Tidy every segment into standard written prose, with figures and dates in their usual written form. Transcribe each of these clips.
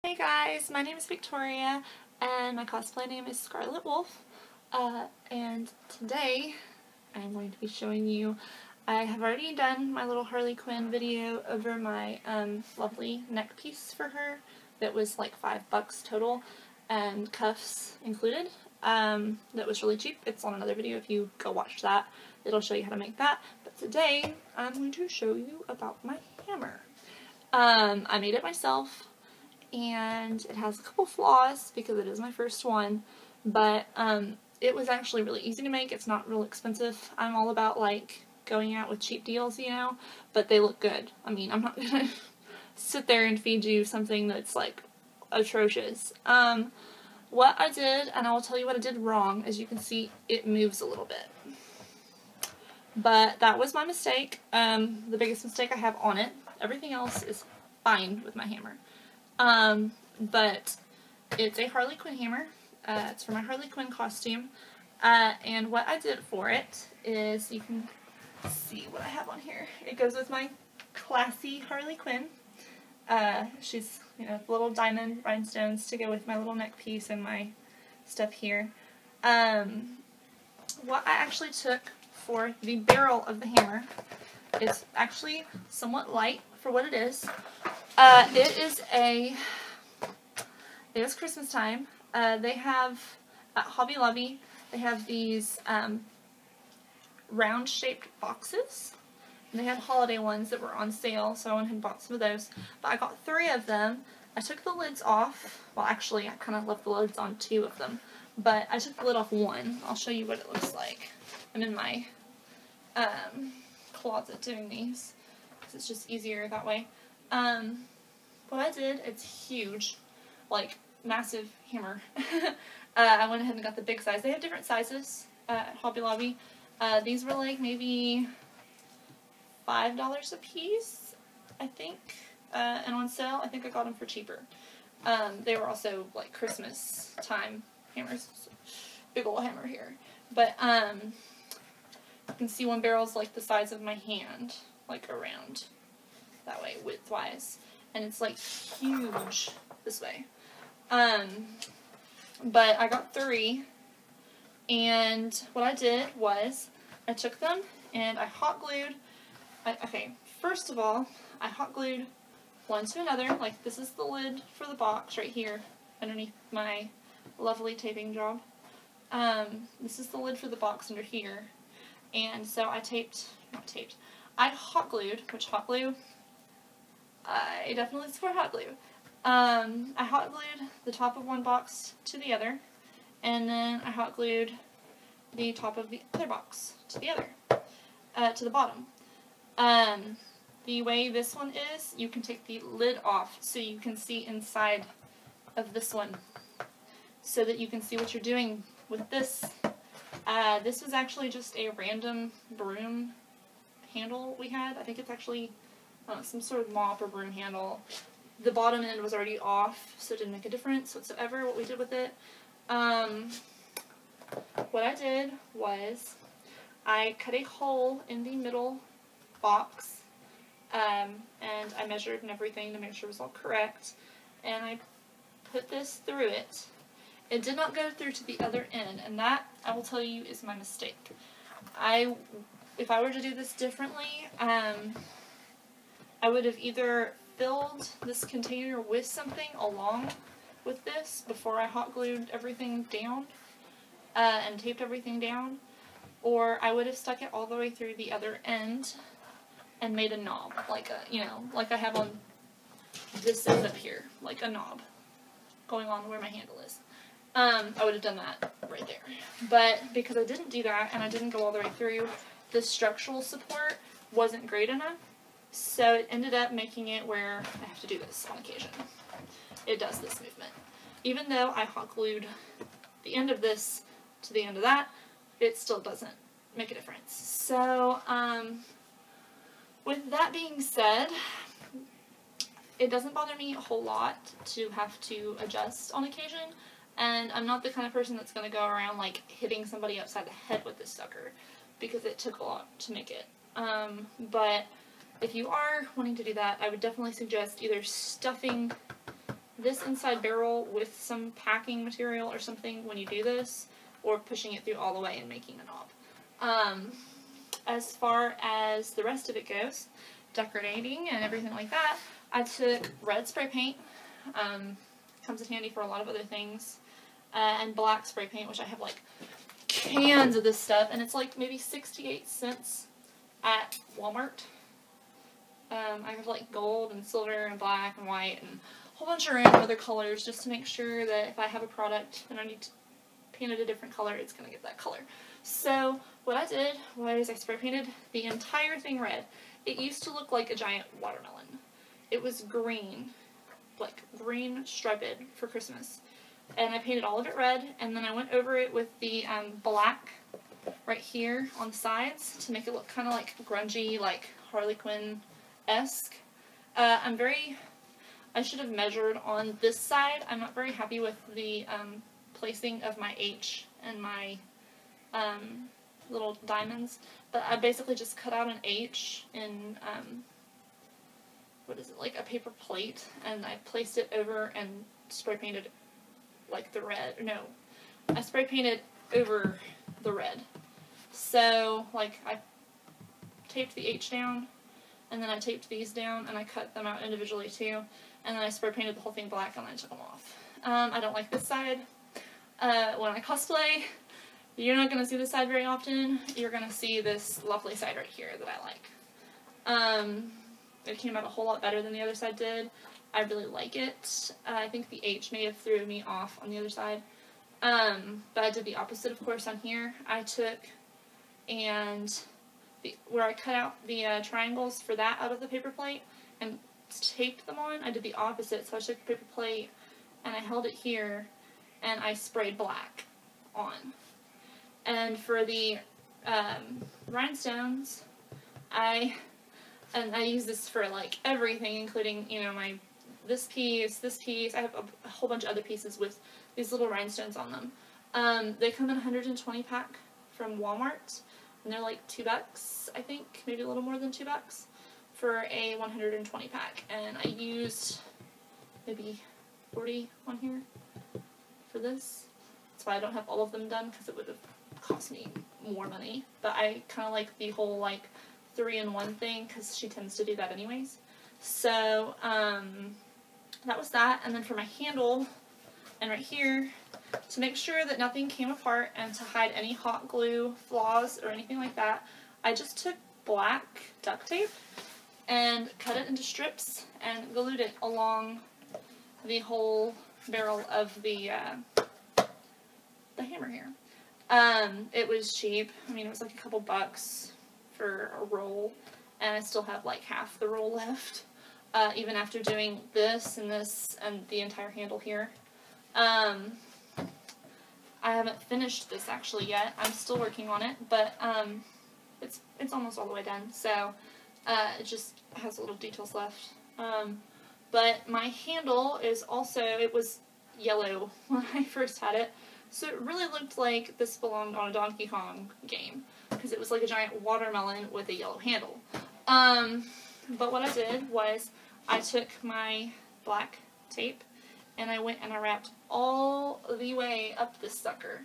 Hey guys, my name is Victoria and my cosplay name is Scarlett Wolf, and today I'm going to be showing you, I have already done my little Harley Quinn video over my lovely neck piece for her that was like $5 total and cuffs included. That was really cheap. It's on another video. If you go watch that, it'll show you how to make that. But today I'm going to show you about my hammer. I made it myself. And it has a couple flaws because it is my first one, but it was actually really easy to make. It's not real expensive. I'm all about like going out with cheap deals, you know, but they look good. I mean, I'm not gonna sit there and feed you something that's like atrocious. What I did, and I will tell you what I did wrong, as you can see, it moves a little bit. But that was my mistake, the biggest mistake I have on it. Everything else is fine with my hammer. But it's a Harley Quinn hammer. It's for my Harley Quinn costume. And what I did for it is, you can see what I have on here. It goes with my classy Harley Quinn. She's, you know, little diamond rhinestones to go with my little neck piece and my stuff here. What I actually took for the barrel of the hammer is actually somewhat light for what it is. It is Christmas time. They have, at Hobby Lobby, they have these round-shaped boxes. And they had holiday ones that were on sale, so I went ahead and bought some of those. But I got 3 of them. I took the lids off. Well, actually, I kind of left the lids on 2 of them. But I took the lid off 1. I'll show you what it looks like. I'm in my closet doing these, because it's just easier that way. What I did, it's huge, like massive hammer. I went ahead and got the big size. They have different sizes at Hobby Lobby. These were like maybe $5 a piece, I think, and on sale I think I got them for cheaper. They were also like Christmas time hammers. Big old hammer here. But you can see one barrel's like the size of my hand, like around that way, width-wise. And it's like huge this way. But I got 3, and what I did was I took them and I hot glued. Okay, first of all, I hot glued one to another. Like, this is the lid for the box right here underneath my lovely taping job. This is the lid for the box under here. And so I I hot glued, which hot glue, I definitely support hot glue. I hot glued the top of one box to the other, and then I hot glued the top of the other box to the other, to the bottom. The way this one is, you can take the lid off so you can see inside of this one, so that you can see what you're doing with this. This was actually just a random broom handle we had. I think it's actually some sort of mop or broom handle. The bottom end was already off, so it didn't make a difference whatsoever what we did with it. What I did was I cut a hole in the middle box, and I measured and everything to make sure it was all correct, and I put this through it. It did not go through to the other end, and that, I will tell you, is my mistake. If I were to do this differently, I would have either filled this container with something along with this before I hot glued everything down and taped everything down, or I would have stuck it all the way through the other end and made a knob, like like I have on this end up here, like a knob going on where my handle is. I would have done that right there. But because I didn't do that and I didn't go all the way through, the structural support wasn't great enough. So it ended up making it where I have to do this on occasion. It does this movement. Even though I hot glued the end of this to the end of that, it still doesn't make a difference. So, with that being said, it doesn't bother me a whole lot to have to adjust on occasion. And I'm not the kind of person that's going to go around like hitting somebody upside the head with this sucker, because it took a lot to make it. But if you are wanting to do that, I would definitely suggest either stuffing this inside barrel with some packing material or something when you do this, or pushing it through all the way and making a knob. As far as the rest of it goes, decorating and everything like that, I took red spray paint, comes in handy for a lot of other things, and black spray paint, which I have like cans of this stuff, and it's like maybe 68 cents at Walmart. I have like gold and silver and black and white and a whole bunch of random other colors just to make sure that if I have a product and I need to paint it a different color, it's going to get that color. So what I did was I spray painted the entire thing red. It used to look like a giant watermelon. It was green, like green striped for Christmas. And I painted all of it red, and then I went over it with the black right here on the sides to make it look kind of like grungy, like Harley Quinn-esque. I should have measured on this side. I'm not very happy with the placing of my H and my little diamonds, but I basically just cut out an H in, what is it, like a paper plate, and I placed it over and spray painted like the red. No, I spray painted over the red. So, like, I taped the H down, and then I taped these down, and I cut them out individually too, and then I spray painted the whole thing black, and then I took them off. I don't like this side. When I cosplay, you're not going to see this side very often. You're going to see this lovely side right here that I like. It came out a whole lot better than the other side did. I really like it. I think the H may have threw me off on the other side. But I did the opposite, of course, on here. I took and where I cut out the triangles for that out of the paper plate and taped them on, I did the opposite. So I took the paper plate and I held it here and I sprayed black on. And for the rhinestones, I use this for like everything, including, you know, this piece. I have a whole bunch of other pieces with these little rhinestones on them. They come in a 120 pack from Walmart, and they're like $2, I think, maybe a little more than $2 for a 120 pack. And I used maybe 40 on here for this. That's why I don't have all of them done, because it would have cost me more money. But I kind of like the whole like 3-in-1 thing, because she tends to do that anyways. So that was that. And then for my handle and right here, to make sure that nothing came apart and to hide any hot glue flaws or anything like that, I just took black duct tape and cut it into strips and glued it along the whole barrel of the hammer here. It was cheap. I mean, it was like a couple bucks for a roll, and I still have like half the roll left, even after doing this and the entire handle here. I haven't finished this actually yet. I'm still working on it, but it's almost all the way done, so it just has little details left. But my handle is also, it was yellow when I first had it, so it really looked like this belonged on a Donkey Kong game, because it was like a giant watermelon with a yellow handle. But what I did was I took my black tape and I went and I wrapped all the way up this sucker.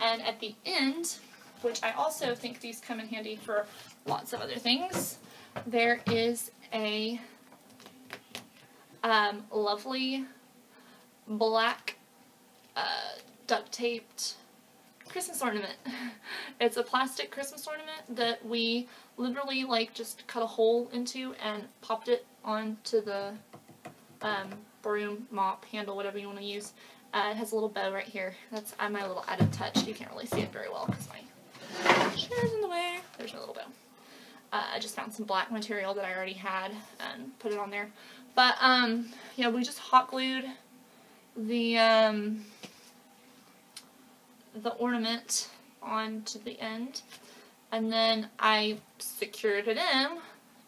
And at the end, which I also think these come in handy for lots of other things, there is a lovely black duct taped Christmas ornament. It's a plastic Christmas ornament that we literally like just cut a hole into and popped it onto the broom, mop, handle, whatever you want to use. It has a little bow right here. That's my little added touch. You can't really see it very well because my chair's in the way. There's my little bow. I just found some black material that I already had and put it on there. But yeah, we just hot glued the ornament onto the end, and then I secured it in,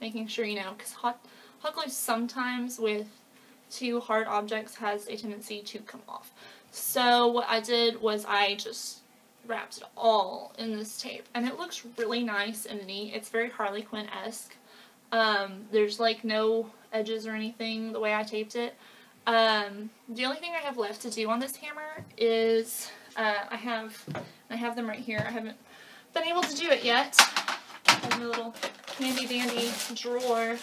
making sure, you know, because hot glue sometimes with too hard objects has a tendency to come off. So what I did was I just wrapped it all in this tape, and it looks really nice and neat. It's very Harley Quinn-esque. There's like no edges or anything the way I taped it. The only thing I have left to do on this hammer is, I have them right here. I haven't been able to do it yet. I have a little handy dandy drawer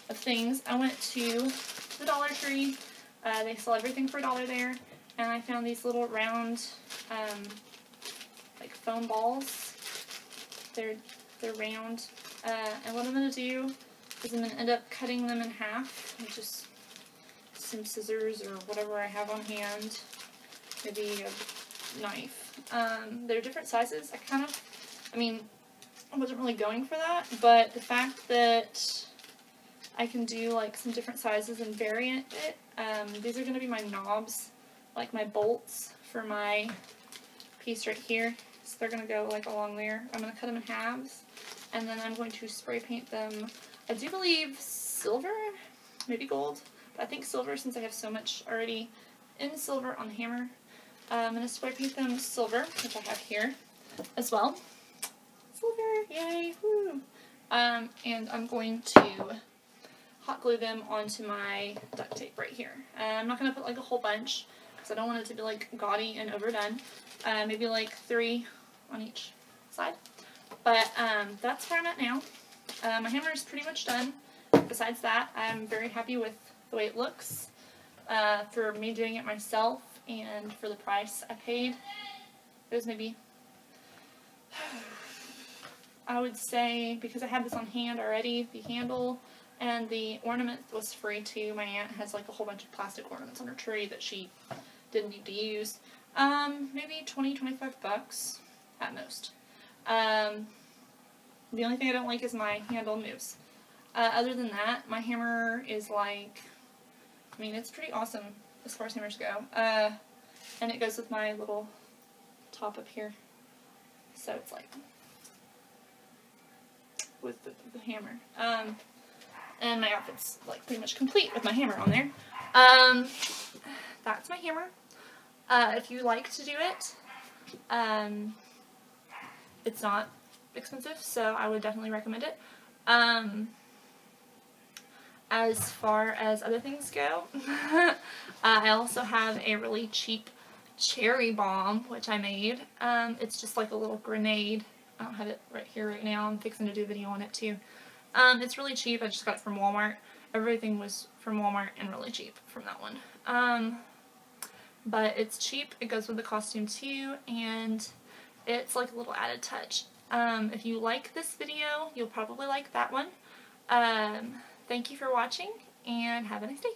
of things. I went to the Dollar Tree. They sell everything for $1 there. And I found these little round, like foam balls. They're round. And what I'm going to do is I'm going to end up cutting them in half with just some scissors or whatever I have on hand. Maybe a knife. They're different sizes. I wasn't really going for that, but the fact that I can do like some different sizes and variant it, these are going to be my knobs, like my bolts for my piece right here. So they're going to go like along there. I'm going to cut them in halves, and then I'm going to spray paint them, I do believe silver, maybe gold, but I think silver since I have so much already in silver on the hammer. I'm going to spray paint them silver, which I have here as well. Silver, yay, woo! And I'm going to hot glue them onto my duct tape right here. I'm not going to put like a whole bunch because I don't want it to be like gaudy and overdone. Maybe like 3 on each side. But that's where I'm at now. My hammer is pretty much done. Besides that, I'm very happy with the way it looks for me doing it myself and for the price I paid. It was maybe, I would say, because I had this on hand already, the handle and the ornament was free too. My aunt has like a whole bunch of plastic ornaments on her tree that she didn't need to use. Maybe 20-25 bucks at most. The only thing I don't like is my handle moves. Other than that, my hammer is like, it's pretty awesome as far as hammers go. And it goes with my little top up here. So it's like, with the hammer. And my outfit's like pretty much complete with my hammer on there. That's my hammer. If you like to do it, it's not expensive, so I would definitely recommend it. As far as other things go, I also have a really cheap cherry bomb, which I made. It's just like a little grenade. I don't have it right here right now. I'm fixing to do a video on it too. It's really cheap. I just got it from Walmart. Everything was from Walmart and really cheap from that one. But it's cheap. It goes with the costume too, and it's like a little added touch. If you like this video, you'll probably like that one. Thank you for watching, and have a nice day.